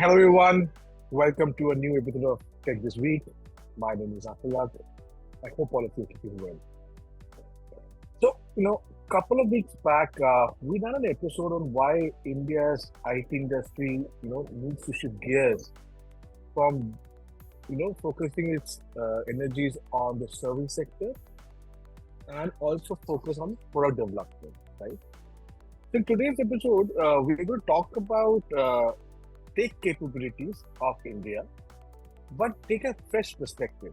Hello everyone. Welcome to a new episode of Tech This Week. My name is Afilak. I hope all of you are keeping well. So, couple of weeks back, we done an episode on why India's IT industry, needs to shift gears from, focusing its energies on the service sector and also focus on product development, right? So in today's episode, we're going to talk about tech capabilities of India, but take a fresh perspective,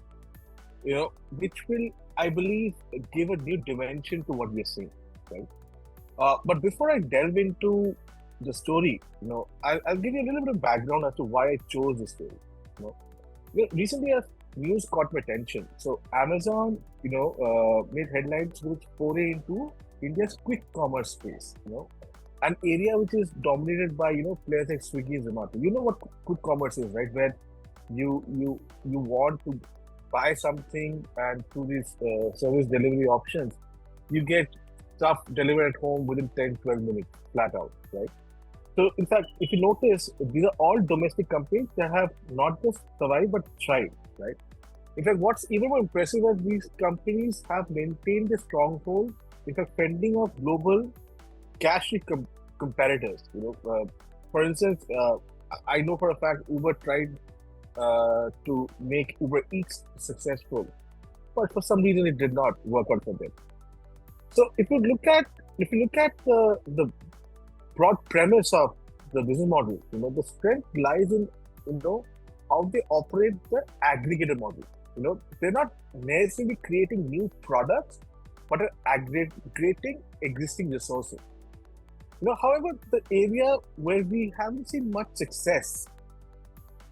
which will, I believe, give a new dimension to what we're seeing, right? But before I delve into the story, I'll give you a little bit of background as to why I chose this story. Recently, a news caught my attention. So Amazon, made headlines with foray into India's quick commerce space. An area which is dominated by players like Swiggy and Zomato. You know what quick commerce is, right? Where you want to buy something, and through these service delivery options, you get stuff delivered at home within 10-12 minutes, flat out, right? So in fact, if you notice, these are all domestic companies that have not just survived but thrived, right? In fact, what's even more impressive is these companies have maintained a stronghold, in fact, fending off global cash-rich competitors. For instance, I know for a fact Uber tried to make Uber Eats successful, but for some reason it did not work out for them. So if you look at the broad premise of the business model, the strength lies in how they operate the aggregator model. They're not necessarily creating new products, but are aggregating existing resources. However, the area where we haven't seen much success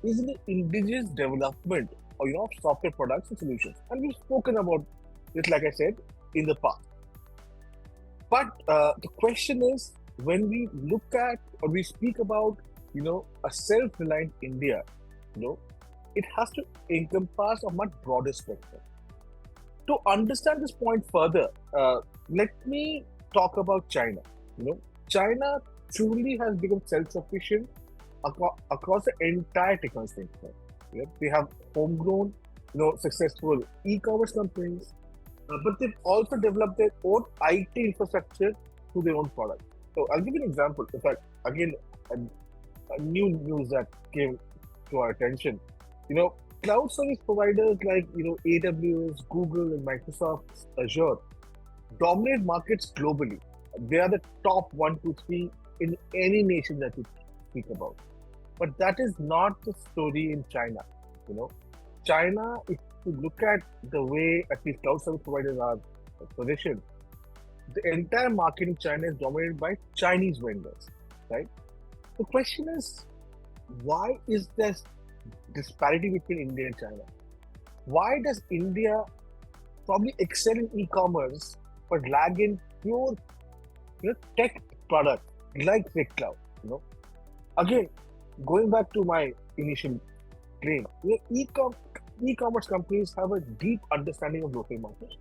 is in the indigenous development of software products and solutions. And we've spoken about this, like I said, in the past. But the question is, when we look at or we speak about, a self-reliant India, it has to encompass a much broader spectrum. To understand this point further, let me talk about China. China truly has become self-sufficient across the entire technology sector. They have homegrown, successful e-commerce companies, but they've also developed their own IT infrastructure through their own products. So I'll give you an example. In fact, again, a new news that came to our attention. Cloud service providers like AWS, Google, and Microsoft Azure dominate markets globally. They are the top 1, 2, 3 in any nation that you speak about. But that is not the story in China. China, if you look at the way at least cloud service providers are positioned, the entire market in China is dominated by Chinese vendors, right? The question is, why is there disparity between India and China? Why does India probably excel in e-commerce but lag in pure tech products like Tech Cloud? Again, going back to my initial claim, e-commerce companies have a deep understanding of local markets,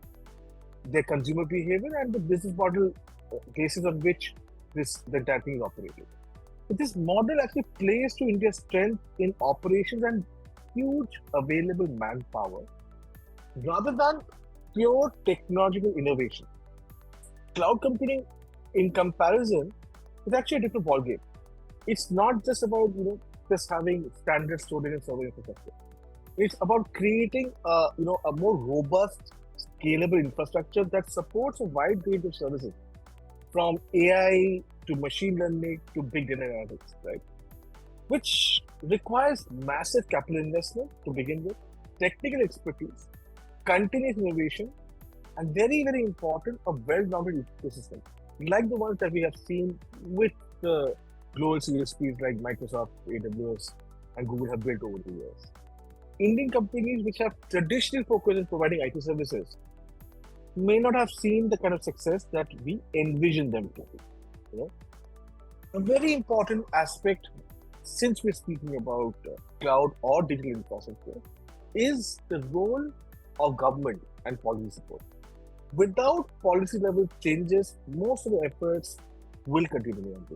their consumer behavior, and the business model basis on which the entire thing is operated. But this model actually plays to India's strength in operations and huge available manpower rather than pure technological innovation. Cloud computing, in comparison, is actually a different ballgame. It's not just about just having standard storage and server infrastructure. It's about creating a more robust, scalable infrastructure that supports a wide range of services, from AI to machine learning to big data analytics, right? Which requires massive capital investment to begin with, technical expertise, continuous innovation, and very, very important, a well-rounded ecosystem, like the ones that we have seen with the global CSPs like Microsoft, AWS, and Google have built over the years. Indian companies which have traditionally focused on providing IT services may not have seen the kind of success that we envision them to be. A very important aspect, since we're speaking about cloud or digital infrastructure, is the role of government and policy support. Without policy level changes, most of the efforts will continue to be,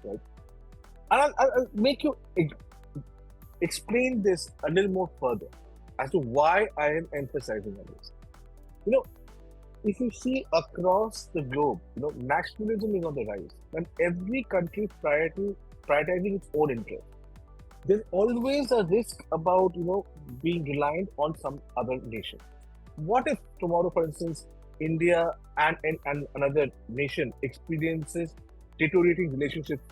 right? And I'll make you explain this a little more further as to why I am emphasizing on this. You know, if you see across the globe, nationalism is on the rise, and every country prioritizing its own interest. There's always a risk about being reliant on some other nation. What if tomorrow, for instance, India and another nation experiences deteriorating relationships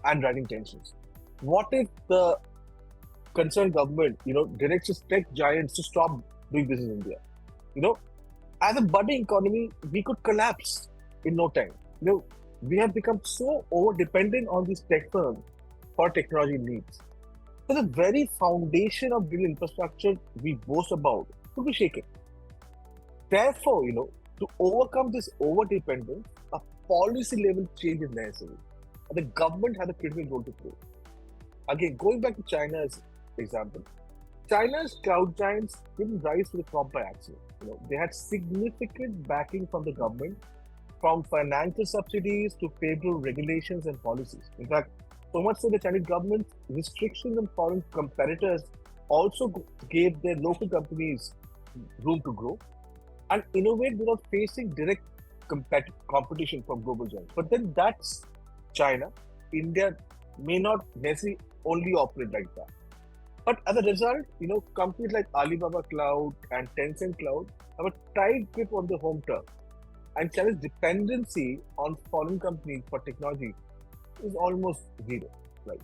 and rising tensions? What if the concerned government, directs its tech giants to stop doing business in India? You know, as a budding economy, we could collapse in no time. We have become so over dependent on these tech firms for technology needs. So the very foundation of digital infrastructure we boast about could be shaken. Therefore, to overcome this over dependence, a policy level change is necessary. And the government has a critical role to play. Again, going back to China's example, China's cloud giants didn't rise to the top by accident. They had significant backing from the government, from financial subsidies to favorable regulations and policies. In fact, so much so the Chinese government's restrictions on foreign competitors also gave their local companies room to grow and innovate without facing direct competition from global giants. But then that's China. India may not necessarily only operate like that. But as a result, companies like Alibaba Cloud and Tencent Cloud have a tight grip on the home turf. And China's dependency on foreign companies for technology is almost zero, right?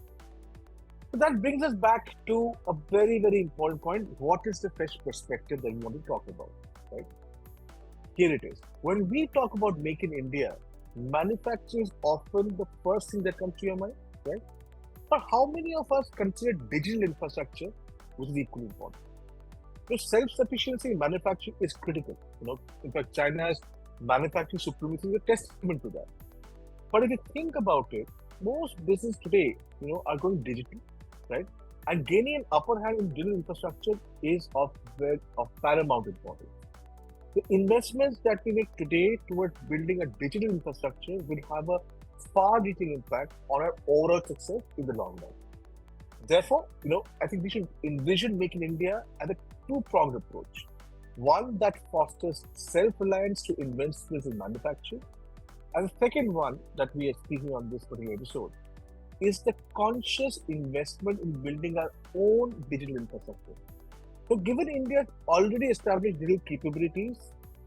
So that brings us back to a very, very important point. What is the fresh perspective that we want to talk about, right? Here it is. When we talk about Make in India, manufacturing is often the first thing that comes to your mind, right? But how many of us consider digital infrastructure, which is equally important? Self-sufficiency in manufacturing is critical. In fact, China's manufacturing supremacy is a testament to that. But if you think about it, most businesses today, are going digital, right? And gaining an upper hand in digital infrastructure is of paramount importance. The investments that we make today towards building a digital infrastructure will have a far-reaching impact on our overall success in the long run. Therefore, I think we should envision Make in India as a two-pronged approach. One that fosters self-reliance to investments in manufacturing, and the second one that we are speaking on this particular episode is the conscious investment in building our own digital infrastructure. So given India's already established digital capabilities,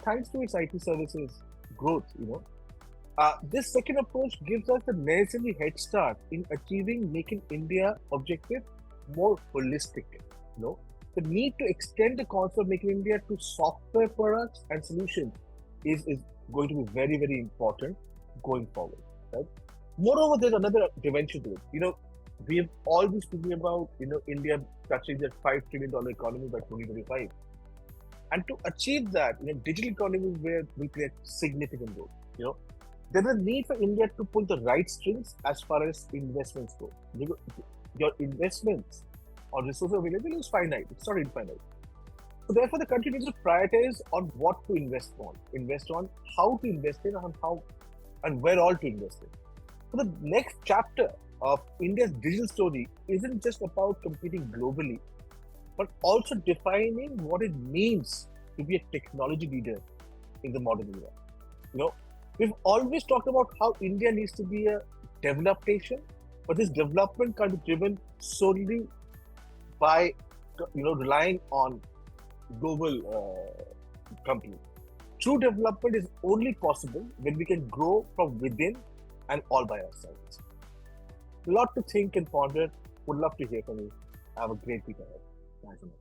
thanks to its IT services growth, this second approach gives us the necessary head start in achieving Make in India objective more holistic. The need to extend the concept of Make in India to software products and solutions is going to be very, very important going forward, right? Moreover, there's another dimension to it. We have all been speaking about, India touching that $5 trillion economy by 2025. And to achieve that, digital economy is where we play a significant role. There's a need for India to pull the right strings as far as investments go. Your investments or resources available is finite. It's not infinite. So therefore, the country needs to prioritize on what to invest on, how to invest in, and how and where all to invest in. So the next chapter of India's digital story isn't just about competing globally, but also defining what it means to be a technology leader in the modern era. We've always talked about how India needs to be a developed nation, but this development can't be driven solely by relying on global companies. True development is only possible when we can grow from within and all by ourselves. A lot to think and ponder. Would love to hear from you. Have a great week ahead. Thanks so much.